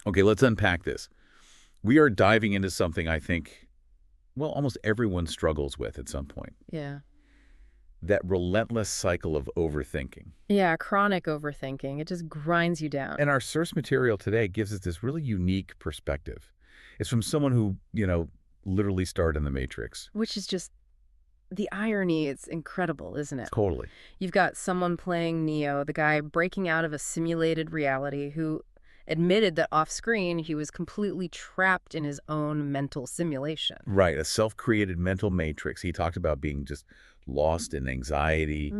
Okay, let's unpack this. We are diving into something I think, well, almost everyone struggles with at some point. Yeah. That relentless cycle of overthinking. Yeah, chronic overthinking. It just grinds you down. And our source material today gives us this really unique perspective. It's from someone who, literally starred in The Matrix. Which is just, the irony is incredible, isn't it? Totally. You've got someone playing Neo, the guy breaking out of a simulated reality who admitted that off-screen he was completely trapped in his own mental simulation. Right, a self-created mental matrix. He talked about being just lost in anxiety,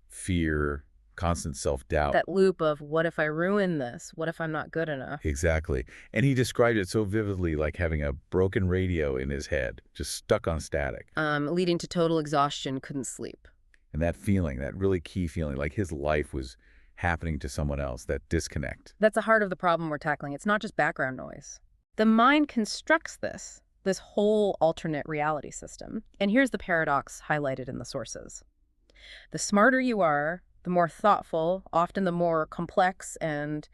fear, constant self-doubt. That loop of, what if I ruin this? What if I'm not good enough? Exactly. And he described it so vividly, like having a broken radio in his head, just stuck on static. Leading to total exhaustion, couldn't sleep. And that feeling, that really key feeling, like his life was happening to someone else, that disconnect. That's the heart of the problem we're tackling. It's not just background noise. The mind constructs this whole alternate reality system. And here's the paradox highlighted in the sources. The smarter you are, the more thoughtful, often the more complex and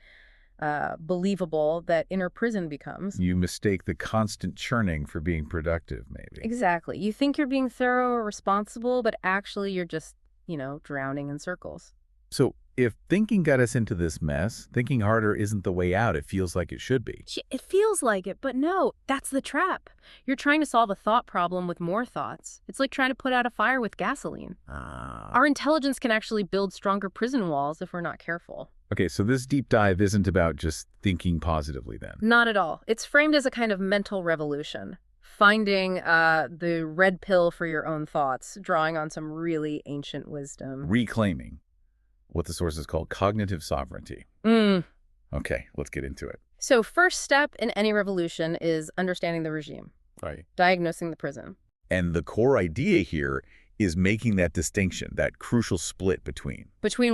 believable that inner prison becomes. You mistake the constant churning for being productive, maybe. Exactly. You think you're being thorough or responsible, but actually you're just, drowning in circles. So if thinking got us into this mess, thinking harder isn't the way out. It feels like it should be. It feels like it, but no, that's the trap. You're trying to solve a thought problem with more thoughts. It's like trying to put out a fire with gasoline. Our intelligence can actually build stronger prison walls if we're not careful. Okay, so this deep dive isn't about just thinking positively then. Not at all. It's framed as a kind of mental revolution. Finding the red pill for your own thoughts, drawing on some really ancient wisdom. Reclaiming what the sources call cognitive sovereignty. Okay, let's get into it. So first step in any revolution is understanding the regime. Right. Diagnosing the prison. And the core idea here is making that distinction, that crucial split between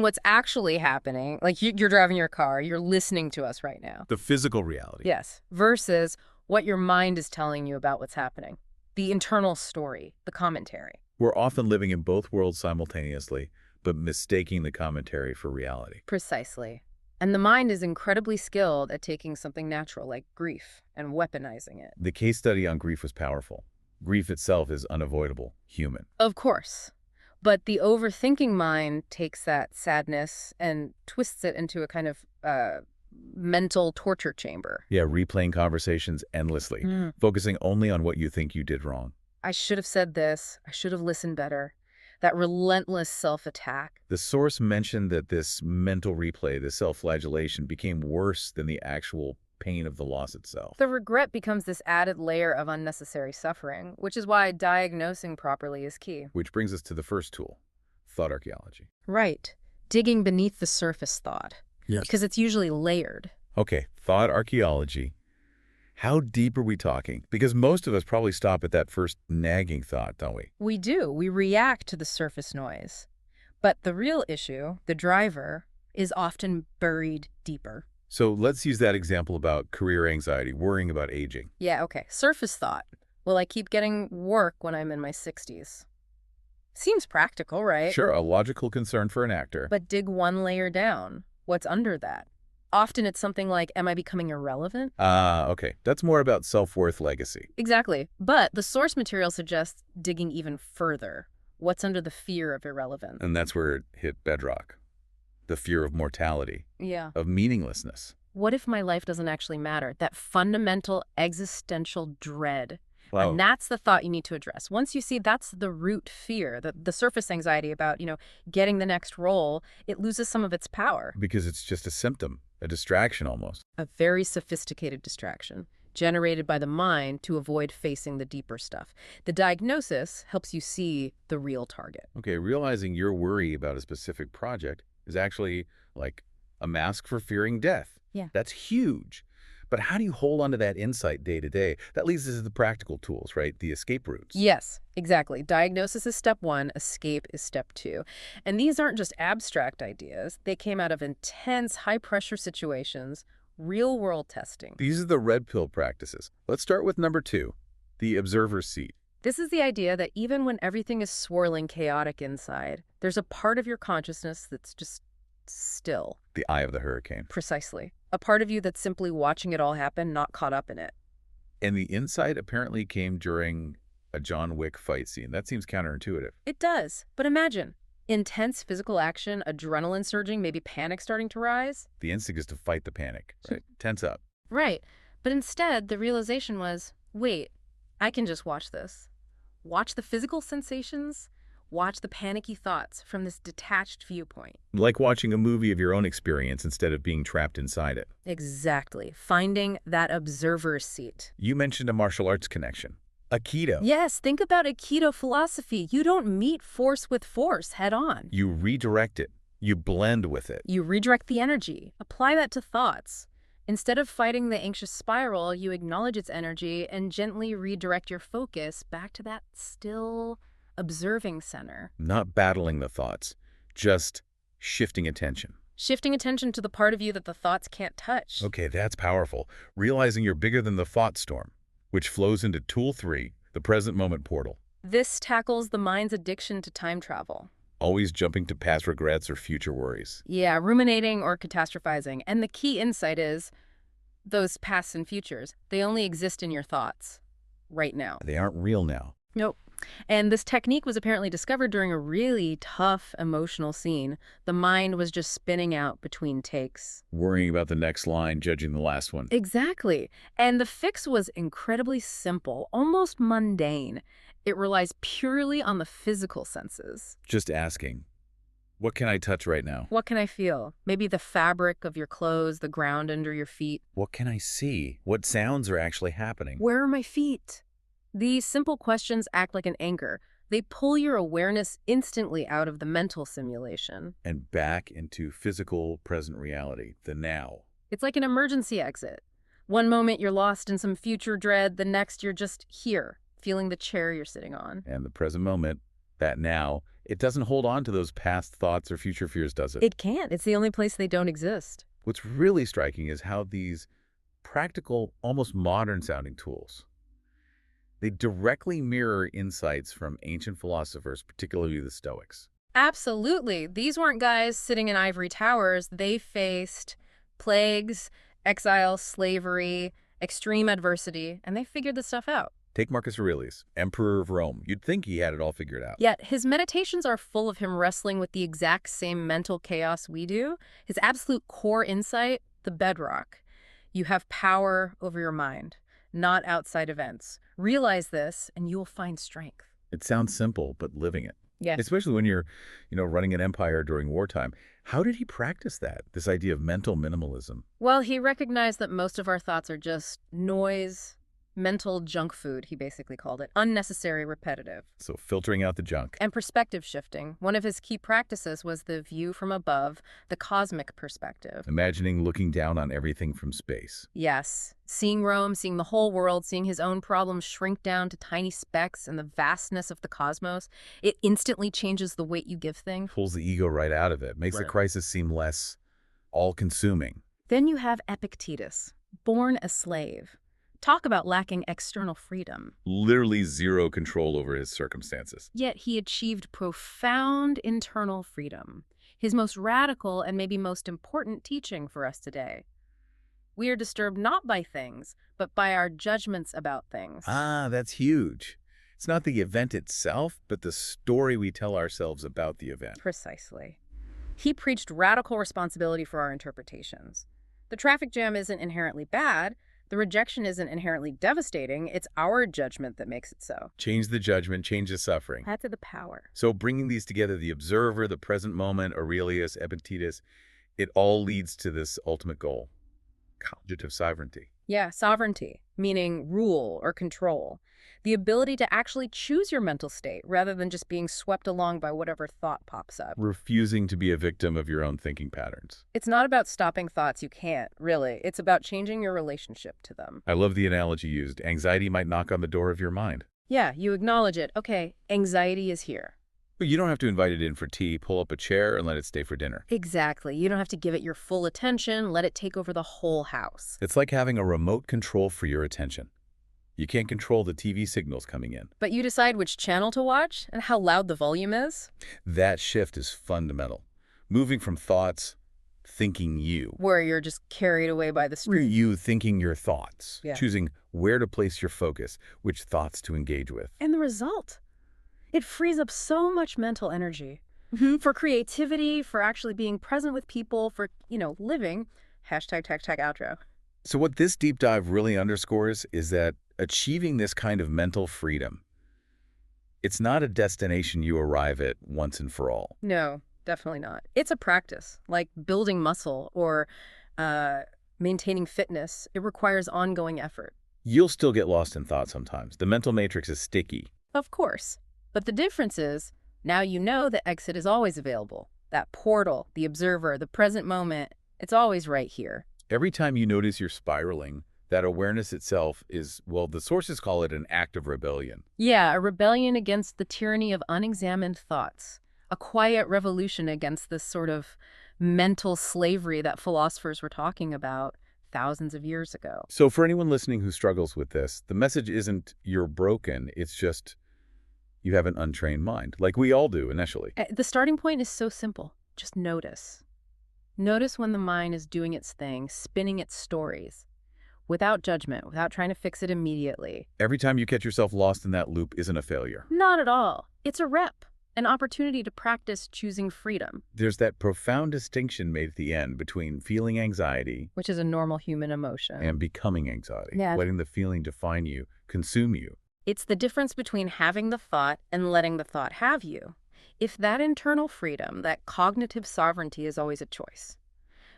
what's actually happening, like you're driving your car, you're listening to us right now. the physical reality. Yes. Versus what your mind is telling you about what's happening. The internal story, the commentary. We're often living in both worlds simultaneously, but mistaking the commentary for reality. Precisely. And the mind is incredibly skilled at taking something natural like grief and weaponizing it. The case study on grief was powerful. Grief itself is unavoidable, human. Of course. But the overthinking mind takes that sadness and twists it into a kind of mental torture chamber. Yeah, replaying conversations endlessly, focusing only on what you think you did wrong. I should have said this. I should have listened better. That relentless self-attack. The source mentioned that this mental replay, this self-flagellation, became worse than the actual pain of the loss itself. The regret becomes this added layer of unnecessary suffering, which is why diagnosing properly is key. Which brings us to the first tool, thought archaeology. Right. Digging beneath the surface thought. Yes. Because it's usually layered. Okay, thought archaeology. How deep are we talking? Because most of us probably stop at that first nagging thought, don't we? We do. We react to the surface noise. But the real issue, the driver, is often buried deeper. So let's use that example about career anxiety, worrying about aging. Yeah, okay. Surface thought. Will I keep getting work when I'm in my 60s? Seems practical, right? Sure, a logical concern for an actor. But dig one layer down. What's under that? Often it's something like, am I becoming irrelevant? Okay. That's more about self-worth legacy. Exactly. But the source material suggests digging even further. What's under the fear of irrelevance? And that's where it hit bedrock. The fear of mortality, Yeah. of meaninglessness. What if my life doesn't actually matter? That fundamental existential dread. Wow. And that's the thought you need to address. Once you see that's the root fear, the surface anxiety about, getting the next role, it loses some of its power. Because it's just a symptom, a distraction almost. A very sophisticated distraction generated by the mind to avoid facing the deeper stuff. The diagnosis helps you see the real target. Okay, realizing your worry about a specific project is actually like a mask for fearing death. Yeah. That's huge. But how do you hold on to that insight day to day? That leads us to the practical tools, right? The escape routes. Yes, exactly. Diagnosis is step one, escape is step two. And these aren't just abstract ideas. They came out of intense, high-pressure situations, real-world testing. These are the red pill practices. Let's start with number 2, the observer's seat. This is the idea that even when everything is swirling chaotic inside, there's a part of your consciousness that's just still. The eye of the hurricane. Precisely. A part of you that's simply watching it all happen, not caught up in it. And the insight apparently came during a John Wick fight scene. That seems counterintuitive. It does. But imagine, intense physical action, adrenaline surging, maybe panic starting to rise. The instinct is to fight the panic, right? Tense up. Right. But instead, the realization was, wait, I can just watch this. Watch the physical sensations, watch the panicky thoughts from this detached viewpoint. Like watching a movie of your own experience instead of being trapped inside it. Exactly. Finding that observer's seat. You mentioned a martial arts connection. Aikido. Yes, think about Aikido philosophy. You don't meet force with force head on. You redirect it. You blend with it. You redirect the energy. Apply that to thoughts. Instead of fighting the anxious spiral, you acknowledge its energy and gently redirect your focus back to that still, observing center. Not battling the thoughts, just shifting attention. Shifting attention to the part of you that the thoughts can't touch. Okay, that's powerful. Realizing you're bigger than the thought storm, which flows into Tool 3, the present moment portal. This tackles the mind's addiction to time travel. Always jumping to past regrets or future worries. Yeah, ruminating or catastrophizing. And the key insight is those pasts and futures, they only exist in your thoughts right now. They aren't real now. Nope. And this technique was apparently discovered during a really tough emotional scene. The mind was just spinning out between takes. Worrying about the next line, judging the last one. Exactly. And the fix was incredibly simple, almost mundane. It relies purely on the physical senses. Just asking, what can I touch right now? What can I feel? Maybe the fabric of your clothes, the ground under your feet. What can I see? What sounds are actually happening? Where are my feet? These simple questions act like an anchor. They pull your awareness instantly out of the mental simulation. And back into physical, present reality, the now. It's like an emergency exit. One moment you're lost in some future dread, the next you're just here, feeling the chair you're sitting on. And the present moment, that now, it doesn't hold on to those past thoughts or future fears, does it? It can't. It's the only place they don't exist. What's really striking is how these practical, almost modern-sounding tools, they directly mirror insights from ancient philosophers, particularly the Stoics. Absolutely. These weren't guys sitting in ivory towers. They faced plagues, exile, slavery, extreme adversity, and they figured this stuff out. Take Marcus Aurelius, Emperor of Rome. You'd think he had it all figured out. Yet his meditations are full of him wrestling with the exact same mental chaos we do. His absolute core insight, the bedrock. You have power over your mind, not outside events. Realize this, and you will find strength. It sounds simple, but living it. Yes. Especially when you're, running an empire during wartime. How did he practice that, this idea of mental minimalism? Well, he recognized that most of our thoughts are just noise, mental junk food, he basically called it. Unnecessary, repetitive. So filtering out the junk. And perspective shifting. One of his key practices was the view from above, the cosmic perspective. Imagining looking down on everything from space. Yes. Seeing Rome, seeing the whole world, seeing his own problems shrink down to tiny specks in the vastness of the cosmos, it instantly changes the weight you give things. Pulls the ego right out of it. Makes the crisis seem less all-consuming. Then you have Epictetus, born a slave. Talk about lacking external freedom. Literally zero control over his circumstances. Yet he achieved profound internal freedom, his most radical and maybe most important teaching for us today. We are disturbed not by things, but by our judgments about things. Ah, that's huge. It's not the event itself, but the story we tell ourselves about the event. Precisely. He preached radical responsibility for our interpretations. The traffic jam isn't inherently bad. The rejection isn't inherently devastating. It's our judgment that makes it so. Change the judgment, change the suffering. That's the power. So bringing these together, the observer, the present moment, Aurelius, Epictetus, it all leads to this ultimate goal, cognitive sovereignty. Yeah, sovereignty, meaning rule or control. The ability to actually choose your mental state rather than just being swept along by whatever thought pops up. Refusing to be a victim of your own thinking patterns. It's not about stopping thoughts you can't, really. It's about changing your relationship to them. I love the analogy used. Anxiety might knock on the door of your mind. Yeah, you acknowledge it. Okay, anxiety is here. But you don't have to invite it in for tea, pull up a chair, and let it stay for dinner. Exactly. You don't have to give it your full attention, let it take over the whole house. It's like having a remote control for your attention. You can't control the TV signals coming in. But you decide which channel to watch and how loud the volume is? That shift is fundamental. moving from thoughts, thinking you, Where you're just carried away by the stream. you thinking your thoughts, Yeah. choosing where to place your focus, which thoughts to engage with. And the result? It frees up so much mental energy for creativity, for actually being present with people, for, living. Hashtag tech tech outro. So what this deep dive really underscores is that achieving this kind of mental freedom, it's not a destination you arrive at once and for all. No, definitely not. It's a practice, like building muscle or maintaining fitness. It requires ongoing effort. You'll still get lost in thought sometimes. The mental matrix is sticky. Of course. But the difference is, now you know the exit is always available. That portal, the observer, the present moment, it's always right here. Every time you notice you're spiraling, that awareness itself is, well, the sources call it an act of rebellion. Yeah, a rebellion against the tyranny of unexamined thoughts. A quiet revolution against this sort of mental slavery that philosophers were talking about thousands of years ago. So for anyone listening who struggles with this, the message isn't you're broken, it's just you have an untrained mind, like we all do initially. The starting point is so simple. Just notice. Notice when the mind is doing its thing, spinning its stories, without judgment, without trying to fix it immediately. Every time you catch yourself lost in that loop isn't a failure. Not at all. It's a rep, an opportunity to practice choosing freedom. There's that profound distinction made at the end between feeling anxiety, which is a normal human emotion, and becoming anxiety, Yeah. letting the feeling define you, consume you. It's the difference between having the thought and letting the thought have you. If that internal freedom, that cognitive sovereignty is always a choice,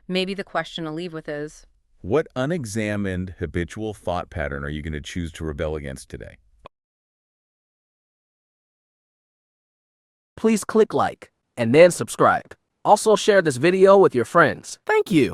maybe the question to leave with is, What unexamined habitual thought pattern are you going to choose to rebel against today? Please click like and then subscribe. Also share this video with your friends. Thank you.